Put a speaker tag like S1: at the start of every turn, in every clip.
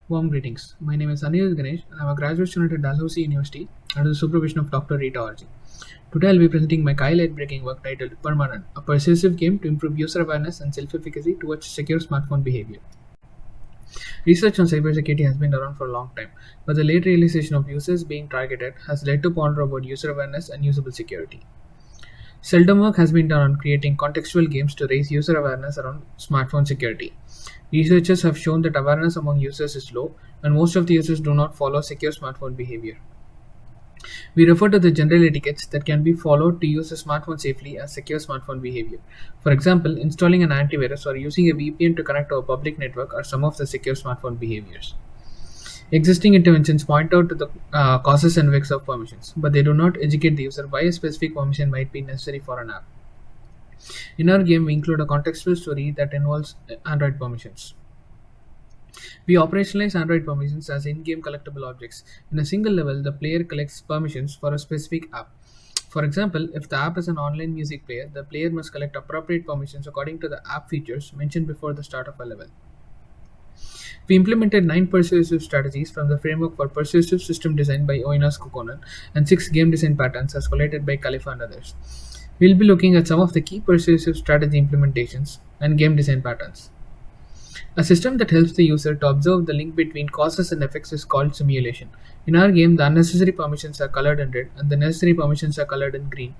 S1: Warm greetings. My name is Anirudh Ganesh and I'm a graduate student at Dalhousie University under the supervision of Dr. Rita Orji. Today I'll be presenting my highlight-breaking work titled PermaRun, a persuasive game to improve user awareness and self-efficacy towards secure smartphone behavior. Research on cybersecurity has been around for a long time, but the late realization of users being targeted has led to ponder about user awareness and usable security. Seldom work has been done on creating contextual games to raise user awareness around smartphone security. Researchers have shown that awareness among users is low, and most of the users do not follow secure smartphone behavior. We refer to the general etiquettes that can be followed to use a smartphone safely as secure smartphone behavior. For example, installing an antivirus or using a VPN to connect to a public network are some of the secure smartphone behaviors. Existing interventions point out to the causes and effects of permissions, but they do not educate the user why a specific permission might be necessary for an app. In our game, we include a contextual story that involves Android permissions. We operationalize Android permissions as in-game collectible objects. In a single level, the player collects permissions for a specific app. For example, if the app is an online music player, the player must collect appropriate permissions according to the app features mentioned before the start of a level. We implemented 9 persuasive strategies from the framework for persuasive system design by Oinas Kokkonen and 6 game design patterns as collated by Khalifa and others. We'll be looking at some of the key persuasive strategy implementations and game design patterns. A system that helps the user to observe the link between causes and effects is called simulation. In our game, the unnecessary permissions are colored in red and the necessary permissions are colored in green.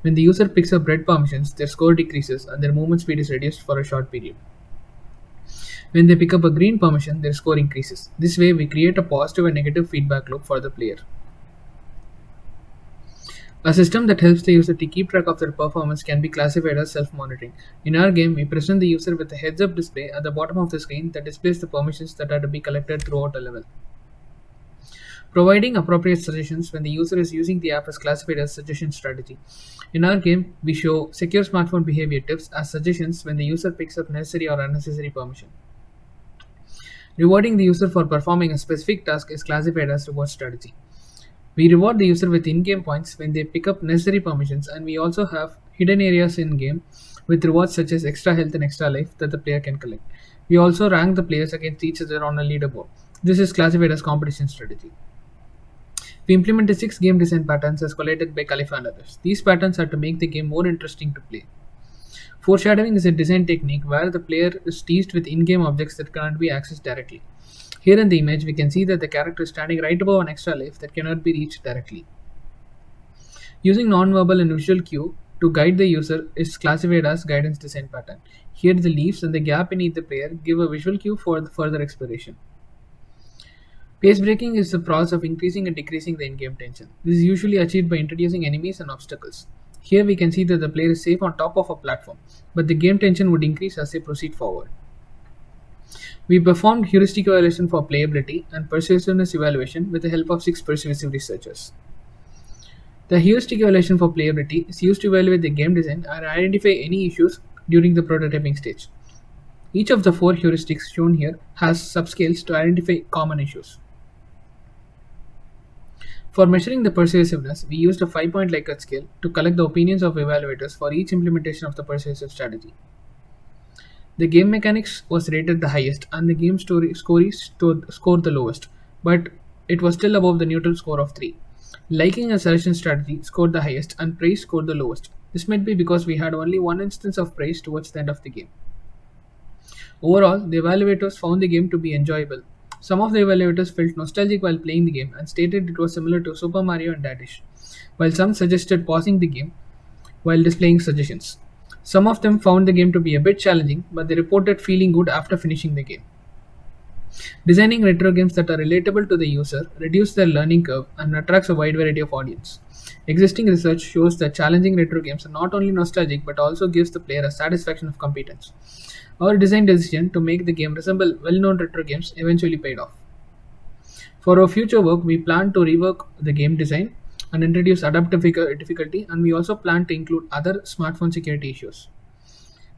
S1: When the user picks up red permissions, their score decreases and their movement speed is reduced for a short period. When they pick up a green permission, their score increases. This way, we create a positive and negative feedback loop for the player. A system that helps the user to keep track of their performance can be classified as self-monitoring. In our game, we present the user with a heads-up display at the bottom of the screen that displays the permissions that are to be collected throughout a level. Providing appropriate suggestions when the user is using the app is classified as suggestion strategy. In our game, we show secure smartphone behavior tips as suggestions when the user picks up necessary or unnecessary permission. Rewarding the user for performing a specific task is classified as reward strategy. We reward the user with in-game points when they pick up necessary permissions, and we also have hidden areas in-game with rewards such as extra health and extra life that the player can collect. We also rank the players against each other on a leaderboard. This is classified as competition strategy. We implemented 6 game design patterns as collated by Khalifa and others. These patterns are to make the game more interesting to play. Foreshadowing is a design technique where the player is teased with in-game objects that cannot be accessed directly. Here in the image, we can see that the character is standing right above an extra life that cannot be reached directly. Using non-verbal and visual cue to guide the user is classified as guidance design pattern. Here the leaves and the gap beneath the player give a visual cue for the further exploration. Pace breaking is the process of increasing and decreasing the in-game tension. This is usually achieved by introducing enemies and obstacles. Here we can see that the player is safe on top of a platform, but the game tension would increase as they proceed forward. We performed Heuristic Evaluation for Playability and Persuasiveness Evaluation with the help of 6 persuasive researchers. The Heuristic Evaluation for Playability is used to evaluate the game design and identify any issues during the prototyping stage. Each of the 4 heuristics shown here has subscales to identify common issues. For measuring the persuasiveness, we used a 5-point Likert scale to collect the opinions of evaluators for each implementation of the persuasive strategy. The game mechanics was rated the highest and the game scored the lowest, but it was still above the neutral score of 3. Liking and suggestion strategy scored the highest and praise scored the lowest. This might be because we had only one instance of praise towards the end of the game. Overall, the evaluators found the game to be enjoyable. Some of the evaluators felt nostalgic while playing the game and stated it was similar to Super Mario and Dadish, while some suggested pausing the game while displaying suggestions. Some of them found the game to be a bit challenging, but they reported feeling good after finishing the game. Designing retro games that are relatable to the user reduces their learning curve and attracts a wide variety of audience. Existing research shows that challenging retro games are not only nostalgic but also gives the player a satisfaction of competence. Our design decision to make the game resemble well-known retro games eventually paid off. For our future work, we plan to rework the game design and introduce adaptive difficulty, and we also plan to include other smartphone security issues.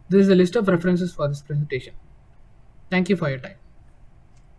S1: This is a list of references for this presentation. Thank you for your time.